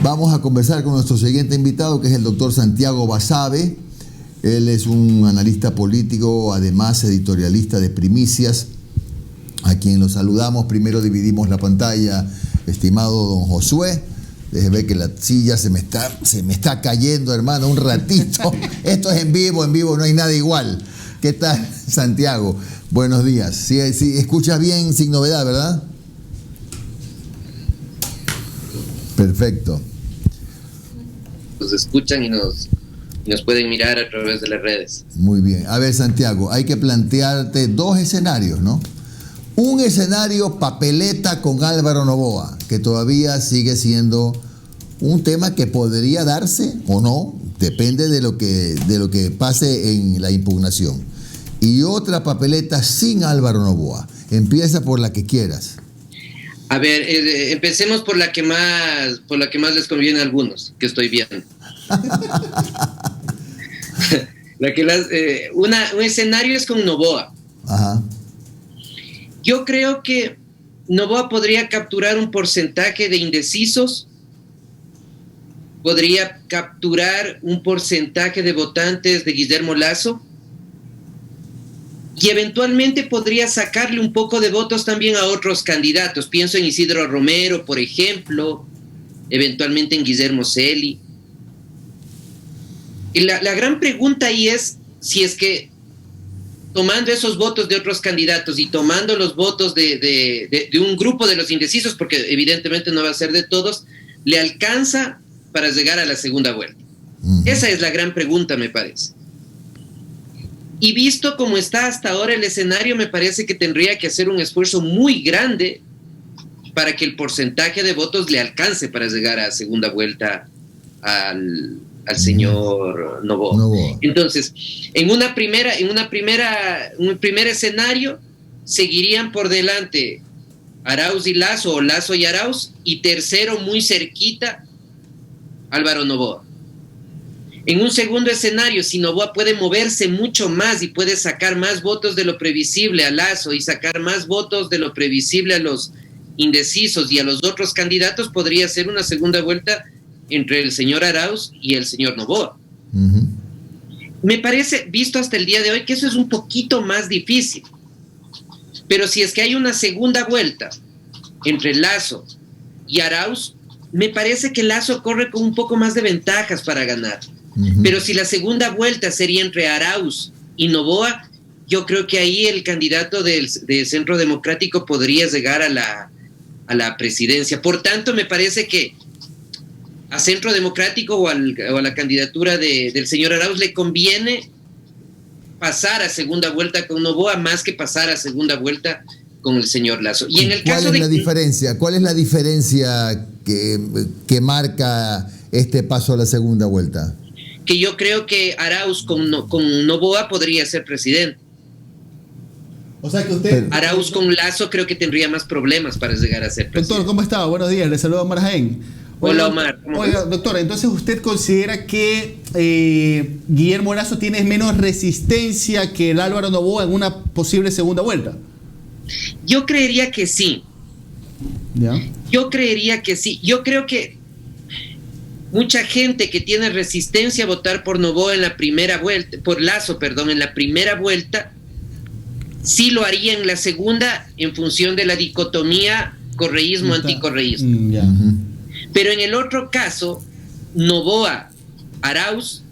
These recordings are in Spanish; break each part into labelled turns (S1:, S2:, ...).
S1: Vamos a conversar con nuestro siguiente invitado, que es el doctor Santiago Basabe. Él es un analista político, además editorialista de Primicias, a quien lo saludamos. Primero dividimos la pantalla, estimado don Josué. Deje ver que la silla se me está cayendo, hermano, un ratito. Esto es en vivo, no hay nada igual. ¿Qué tal, Santiago? Buenos días. Sí, escuchas bien, sin novedad, ¿verdad? Perfecto.
S2: Nos escuchan y nos pueden mirar a través de las redes.
S1: Muy bien. A ver, Santiago, hay que plantearte dos escenarios, ¿no? Un escenario papeleta con Álvaro Noboa, que todavía sigue siendo un tema que podría darse o no, depende de lo que pase en la impugnación. Y otra papeleta sin Álvaro Noboa. Empieza por la que quieras.
S2: A ver, empecemos por la que más les conviene a algunos, que estoy viendo. Un escenario es con Noboa.
S1: Ajá.
S2: Yo creo que Noboa podría capturar un porcentaje de indecisos, podría capturar un porcentaje de votantes de Guillermo Lasso y eventualmente podría sacarle un poco de votos también a otros candidatos. Pienso en Isidro Romero, por ejemplo, eventualmente en Guillermo Celi. Y la gran pregunta ahí es si es que tomando esos votos de otros candidatos y tomando los votos de un grupo de los indecisos, porque evidentemente no va a ser de todos, le alcanza para llegar a la segunda vuelta. Esa es la gran pregunta, me parece. Y visto como está hasta ahora el escenario, me parece que tendría que hacer un esfuerzo muy grande para que el porcentaje de votos le alcance para llegar a segunda vuelta al señor Noboa. Entonces, en un primer escenario, seguirían por delante Arauz y Lasso, o Lasso y Arauz, y tercero, muy cerquita, Álvaro Noboa. En un segundo escenario, si Noboa puede moverse mucho más y puede sacar más votos de lo previsible a Lasso y sacar más votos de lo previsible a los indecisos y a los otros candidatos, podría ser una segunda vuelta entre el señor Arauz y el señor Noboa. Me parece, visto hasta el día de hoy, que eso es un poquito más difícil. Pero si es que hay una segunda vuelta entre Lasso y Arauz, me parece que Lasso corre con un poco más de ventajas para ganar. Pero si la segunda vuelta sería entre Arauz y Noboa, yo creo que ahí el candidato del Centro Democrático podría llegar a la presidencia. Por tanto, me parece que a Centro Democrático o a la candidatura del señor Arauz le conviene pasar a segunda vuelta con Noboa más que pasar a segunda vuelta con el señor Lasso. Y en el caso
S1: ¿Cuál es la diferencia que marca este paso a la segunda vuelta?
S2: Que yo creo que Arauz con Noboa podría ser presidente.
S3: O sea que usted...
S2: Arauz con Lasso creo que tendría más problemas para llegar a ser presidente.
S3: Doctor, ¿cómo está? Buenos días, le saludo a Omar Jaén.
S2: Hola, Omar.
S3: Oiga, doctor, entonces usted considera que Guillermo Lasso tiene menos resistencia que el Álvaro Noboa en una posible segunda vuelta.
S2: Yo creería que sí.
S3: ¿Ya?
S2: Yo creería que sí. Yo creo que mucha gente que tiene resistencia a votar por Noboa en la primera vuelta, por Lasso, perdón, en la primera vuelta, sí lo haría en la segunda en función de la dicotomía correísmo-anticorreísmo.
S3: Ya.
S2: Pero en el otro caso, Noboa, Arauz,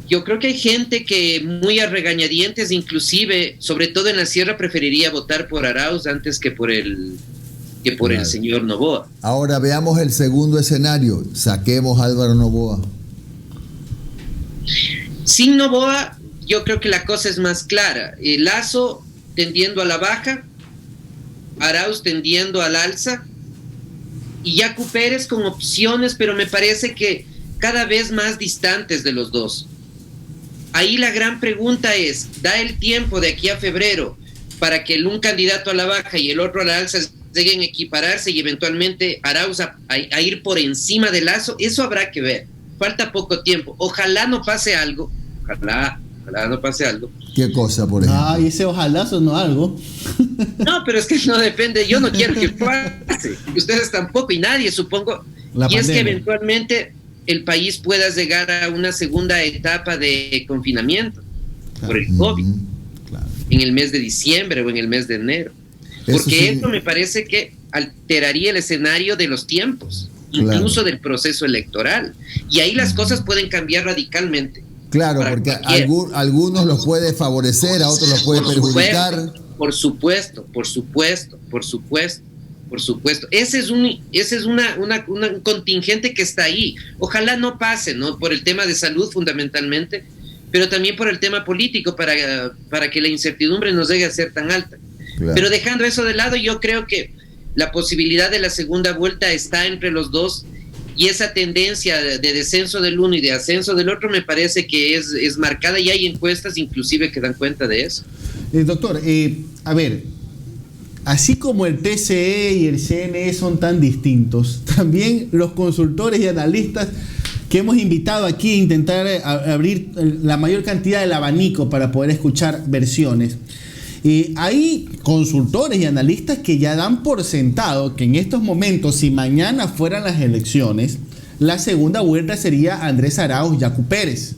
S2: yo creo que hay gente que muy a regañadientes, inclusive, sobre todo en la sierra, preferiría votar por Arauz antes que por el señor Noboa.
S1: Ahora veamos el segundo escenario. Saquemos a Álvaro Noboa.
S2: Sin Noboa, yo creo que la cosa es más clara. Lasso tendiendo a la baja, Arauz tendiendo al alza, y Yacu Pérez con opciones, pero me parece que cada vez más distantes de los dos. Ahí la gran pregunta es, ¿da el tiempo de aquí a febrero para que un candidato a la baja y el otro a la alza lleguen a equipararse y eventualmente Arauz a ir por encima de Lasso? Eso habrá que ver. Falta poco tiempo. Ojalá no pase algo. Ojalá no pase algo.
S1: ¿Qué cosa, por ejemplo?
S3: Ah, y ese ojalá sonó algo.
S2: No, pero es que no depende. Yo no quiero que pase. Ustedes tampoco y nadie, supongo. y es que eventualmente el país pueda llegar a una segunda etapa de confinamiento por el COVID, en el mes de diciembre o en el mes de enero. Porque eso me parece que alteraría el escenario de los tiempos, incluso del proceso electoral. Y ahí las cosas pueden cambiar radicalmente.
S1: Claro, porque algunos los puede favorecer, a otros los puede perjudicar.
S2: Por supuesto. Ese es un contingente que está ahí. Ojalá no pase, ¿no? Por el tema de salud fundamentalmente, pero también por el tema político, para que la incertidumbre no llegue a ser tan alta. Claro. Pero dejando eso de lado, yo creo que la posibilidad de la segunda vuelta está entre los dos, y esa tendencia de descenso del uno y de ascenso del otro me parece que es marcada, y hay encuestas inclusive que dan cuenta de eso.
S3: Doctor, a ver, así como el TCE y el CNE son tan distintos, también los consultores y analistas que hemos invitado aquí a intentar abrir la mayor cantidad del abanico para poder escuchar versiones. Hay consultores y analistas que ya dan por sentado que en estos momentos, si mañana fueran las elecciones, la segunda vuelta sería Andrés Arauz, Yacu Pérez.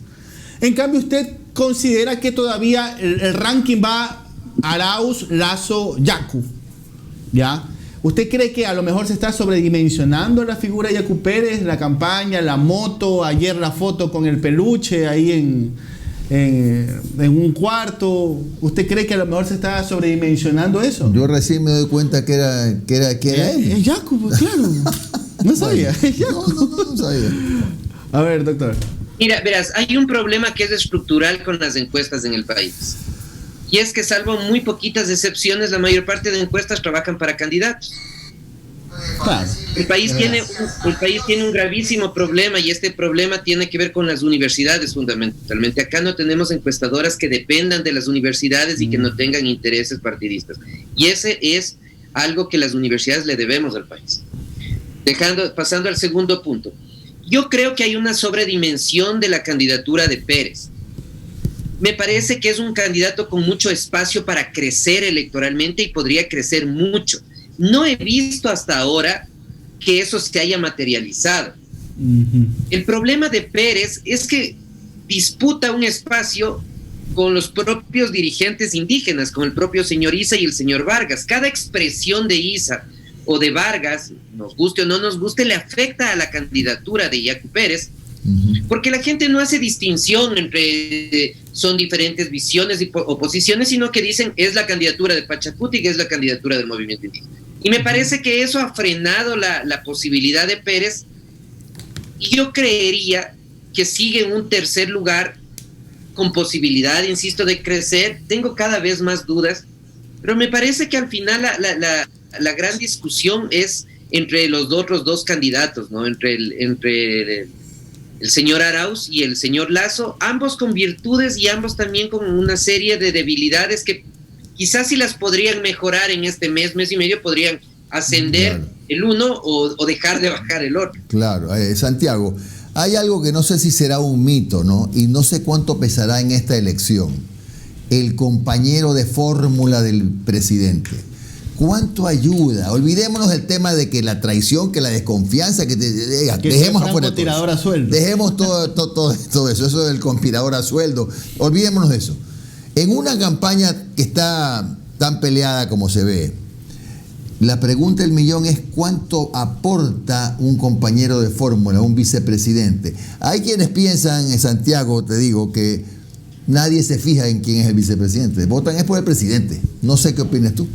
S3: En cambio, ¿usted considera que todavía el ranking va Arauz, Lasso, Yacu? ¿Ya? ¿Usted cree que a lo mejor se está sobredimensionando la figura de Yacu Pérez, la campaña, la moto, ayer la foto con el peluche ahí en un cuarto? ¿Usted cree que a lo mejor se está sobredimensionando eso?
S1: Yo recién me doy cuenta que era él.
S3: Es Yacu, pues, claro. No sabía.
S1: No sabía.
S3: A ver, doctor.
S2: Mira, verás, hay un problema que es estructural con las encuestas en el país. Y es que, salvo muy poquitas excepciones, la mayor parte de encuestas trabajan para candidatos.
S3: Claro.
S2: El país tiene un gravísimo problema, y este problema tiene que ver con las universidades fundamentalmente. Acá no tenemos encuestadoras que dependan de las universidades y que no tengan intereses partidistas. Y ese es algo que las universidades le debemos al país. Pasando al segundo punto. Yo creo que hay una sobredimensión de la candidatura de Pérez. Me parece que es un candidato con mucho espacio para crecer electoralmente, y podría crecer mucho. No he visto hasta ahora que eso se haya materializado. El problema de Pérez es que disputa un espacio con los propios dirigentes indígenas, con el propio señor Issa y el señor Vargas. Cada expresión de Issa o de Vargas, nos guste o no nos guste, le afecta a la candidatura de Yacu Pérez, porque la gente no hace distinción entre son diferentes visiones o posiciones, sino que dicen es la candidatura de Pachacuti, que es la candidatura del movimiento indígena. Y me parece que eso ha frenado la posibilidad de Pérez, y yo creería que sigue en un tercer lugar con posibilidad, insisto, de crecer. Tengo cada vez más dudas, pero me parece que al final la gran discusión es entre los otros dos candidatos, ¿no? Entre el señor Arauz y el señor Lasso, ambos con virtudes y ambos también con una serie de debilidades que quizás si las podrían mejorar en este mes y medio, podrían ascender, claro, el uno o dejar de bajar el otro.
S1: Claro, Santiago, hay algo que no sé si será un mito, ¿no? Y no sé cuánto pesará en esta elección. El compañero de fórmula del presidente. ¿Cuánto ayuda? Olvidémonos del tema de que la traición, que la desconfianza, que dejemos afuera
S3: tirador a sueldo.
S1: Dejemos todo eso del conspirador a sueldo. Olvidémonos de eso. En una campaña que está tan peleada como se ve, la pregunta del millón es ¿cuánto aporta un compañero de fórmula, un vicepresidente? Hay quienes piensan, en Santiago, te digo, que nadie se fija en quién es el vicepresidente. Votan es por el presidente. No sé qué opinas tú.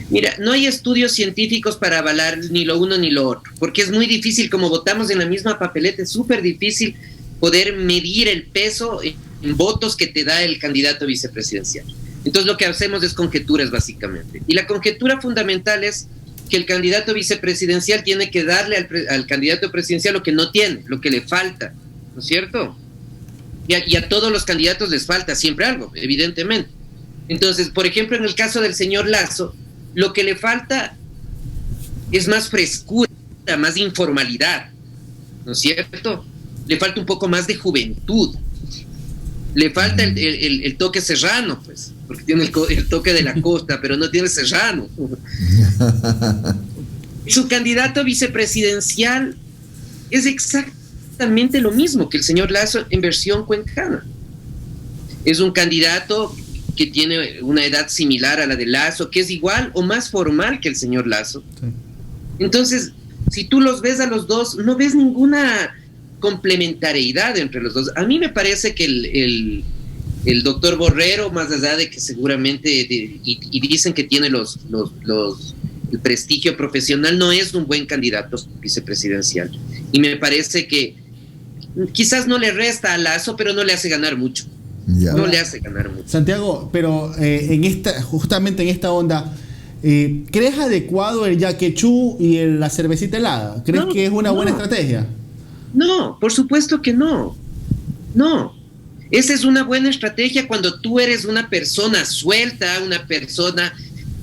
S2: Mira, no hay estudios científicos para avalar ni lo uno ni lo otro, porque es muy difícil, como votamos en la misma papeleta, es súper difícil poder medir el peso en votos que te da el candidato vicepresidencial. Entonces lo que hacemos es conjeturas básicamente. Y la conjetura fundamental es que el candidato vicepresidencial tiene que darle al candidato presidencial lo que no tiene, lo que le falta, ¿no es cierto? Y a todos los candidatos les falta siempre algo, evidentemente. Entonces, por ejemplo, en el caso del señor Lasso, lo que le falta es más frescura, más informalidad, ¿no es cierto? Le falta un poco más de juventud. Le falta el toque serrano, pues, porque tiene el toque de la costa, pero no tiene serrano. Su candidato vicepresidencial es exactamente lo mismo que el señor Lasso en versión cuencana. Es un candidato que tiene una edad similar a la de Lasso, que es igual o más formal que el señor Lasso. Sí. Entonces, si tú los ves a los dos, no ves ninguna complementariedad entre los dos. A mí me parece que el doctor Borrero, más allá de que seguramente, y dicen que tiene el prestigio profesional, no es un buen candidato vicepresidencial. Y me parece que quizás no le resta a Lasso, pero no le hace ganar mucho. Ya. No le hace ganar mucho.
S3: Santiago, pero justamente en esta onda, ¿crees adecuado el yaquechú y la cervecita helada? ¿Crees que es una buena estrategia?
S2: No, por supuesto que no. No. Esa es una buena estrategia cuando tú eres una persona suelta, una persona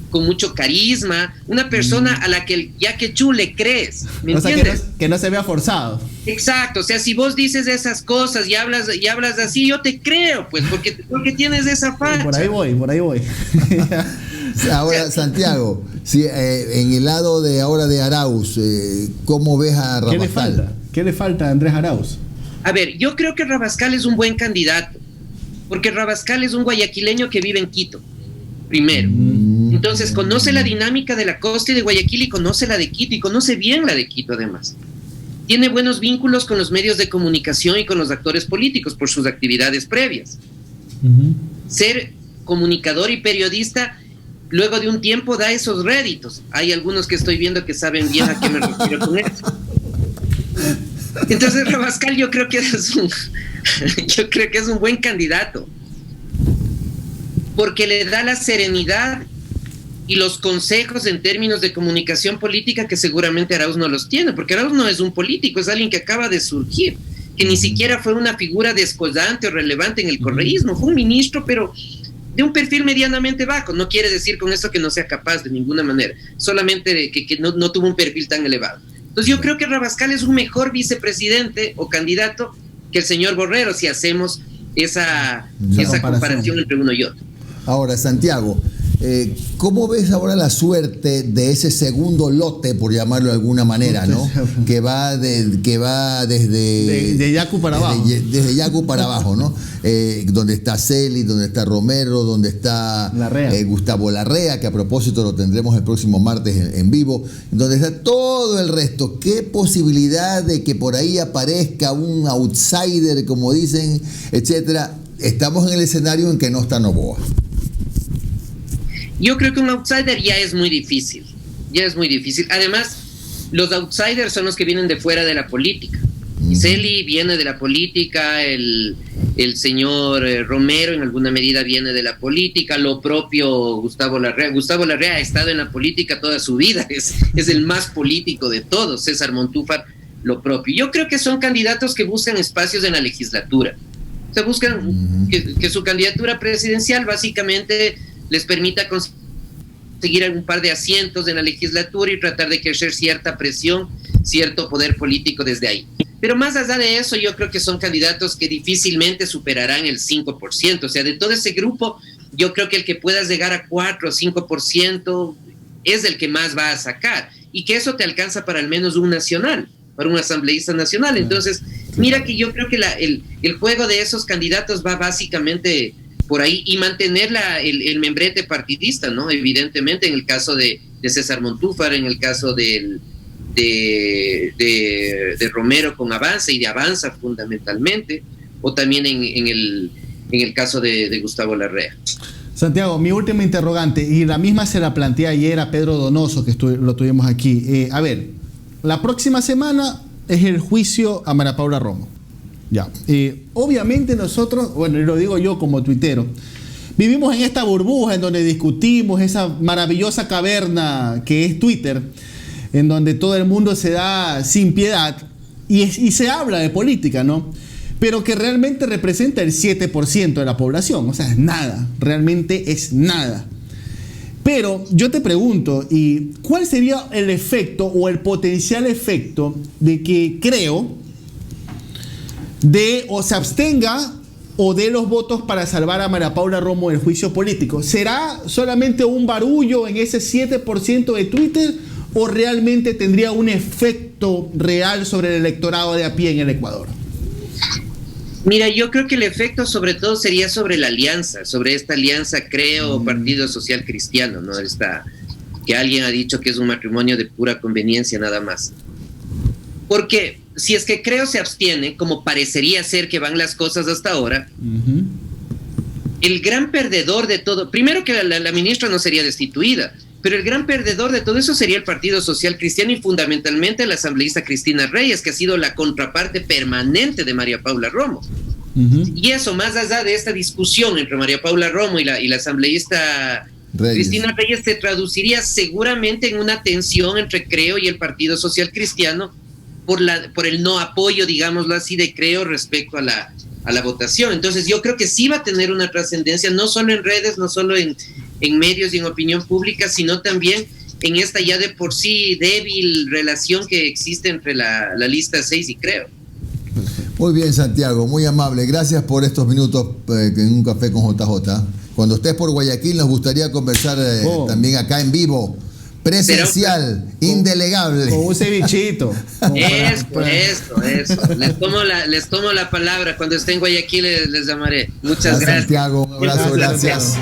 S2: con mucho carisma, una persona a la que el yaquechú le crees. ¿Me entiendes?
S3: Sea, que no se vea forzado.
S2: Exacto, o sea, si vos dices esas cosas y hablas así, yo te creo, pues, porque tienes esa facha.
S3: Por ahí voy.
S1: Ahora, Santiago, si, en el lado de ahora de Arauz, ¿cómo ves a Rabascal?
S3: ¿Qué le falta a Andrés Arauz?
S2: A ver, yo creo que Rabascal es un buen candidato, porque Rabascal es un guayaquileño que vive en Quito, primero. Entonces conoce la dinámica de la costa y de Guayaquil y conoce la de Quito y conoce bien la de Quito además. Tiene buenos vínculos con los medios de comunicación y con los actores políticos por sus actividades previas. Ser comunicador y periodista luego de un tiempo da esos réditos. Hay algunos que estoy viendo que saben bien a qué me refiero con eso. Entonces Rabascal yo creo que es un buen candidato porque le da la serenidad y los consejos en términos de comunicación política que seguramente Arauz no los tiene, porque Arauz no es un político, es alguien que acaba de surgir, que ni siquiera fue una figura descollante o relevante en el correísmo, fue un ministro, pero de un perfil medianamente bajo. No quiere decir con eso que no sea capaz de ninguna manera, solamente que no tuvo un perfil tan elevado. Entonces yo creo que Rabascal es un mejor vicepresidente o candidato que el señor Borrero, si hacemos esa comparación entre uno y otro.
S1: Ahora, Santiago, ¿cómo ves ahora la suerte de ese segundo lote, por llamarlo de alguna manera, ¿no? que va desde
S3: Yacu para abajo.
S1: Desde Yacu para abajo, ¿no? Donde está Celi, donde está Romero, donde está Gustavo Larrea, que a propósito lo tendremos el próximo martes en vivo, donde está todo el resto. ¿Qué posibilidad de que por ahí aparezca un outsider, como dicen, etcétera? Estamos en el escenario en que no está Noboa.
S2: Yo creo que un outsider ya es muy difícil. Además, los outsiders son los que vienen de fuera de la política. Celi viene de la política, el señor Romero en alguna medida viene de la política, lo propio Gustavo Larrea. Gustavo Larrea ha estado en la política toda su vida, es el más político de todos. César Montúfar, lo propio. Yo creo que son candidatos que buscan espacios en la legislatura. O sea, buscan que su candidatura presidencial básicamente les permita conseguir un par de asientos en la legislatura y tratar de ejercer cierta presión, cierto poder político desde ahí. Pero más allá de eso, yo creo que son candidatos que difícilmente superarán el 5%. O sea, de todo ese grupo, yo creo que el que pueda llegar a 4 o 5% es el que más va a sacar. Y que eso te alcanza para al menos un nacional, para un asambleísta nacional. Entonces, mira que yo creo que el juego de esos candidatos va básicamente por ahí y mantener el membrete partidista, ¿no? Evidentemente, en el caso de César Montúfar, en el caso de Romero con Avanza y de Avanza fundamentalmente, o también en el caso de Gustavo Larrea.
S3: Santiago, mi última interrogante, y la misma se la planteé ayer a Pedro Donoso, que lo tuvimos aquí. A ver, la próxima semana es el juicio a María Paula Romo. Ya. Obviamente nosotros, bueno, lo digo yo como tuitero, vivimos en esta burbuja en donde discutimos esa maravillosa caverna que es Twitter, en donde todo el mundo se da sin piedad y se habla de política, ¿no? Pero que realmente representa el 7% de la población, o sea, es nada, realmente es nada. Pero yo te pregunto, ¿y cuál sería el efecto o el potencial efecto de que o se abstenga o dé los votos para salvar a María Paula Romo del juicio político? ¿Será solamente un barullo en ese 7% de Twitter o realmente tendría un efecto real sobre el electorado de a pie en el Ecuador?
S2: Mira, yo creo que el efecto sobre todo sería sobre la alianza, sobre esta alianza Creo Partido Social Cristiano, ¿no? Que alguien ha dicho que es un matrimonio de pura conveniencia nada más. Porque si es que Creo se abstiene, como parecería ser que van las cosas hasta ahora, el gran perdedor de todo, primero que la ministra no sería destituida, pero el gran perdedor de todo eso sería el Partido Social Cristiano y fundamentalmente la asambleísta Cristina Reyes, que ha sido la contraparte permanente de María Paula Romo. Y eso, más allá de esta discusión entre María Paula Romo y la asambleísta Cristina Reyes, se traduciría seguramente en una tensión entre Creo y el Partido Social Cristiano por el no apoyo, digámoslo así, de Creo respecto a la votación. Entonces yo creo que sí va a tener una trascendencia, no solo en redes, no solo en medios y en opinión pública, sino también en esta ya de por sí débil relación que existe entre la lista 6 y Creo.
S1: Muy bien, Santiago, muy amable. Gracias por estos minutos en un café con JJ. Cuando estés por Guayaquil nos gustaría conversar también acá en vivo, presencial, indelegable.
S3: Con un cevichito.
S2: Eso. Les tomo la palabra. Cuando esté en Guayaquil les llamaré. Muchas gracias.
S1: Santiago, un abrazo, gracias.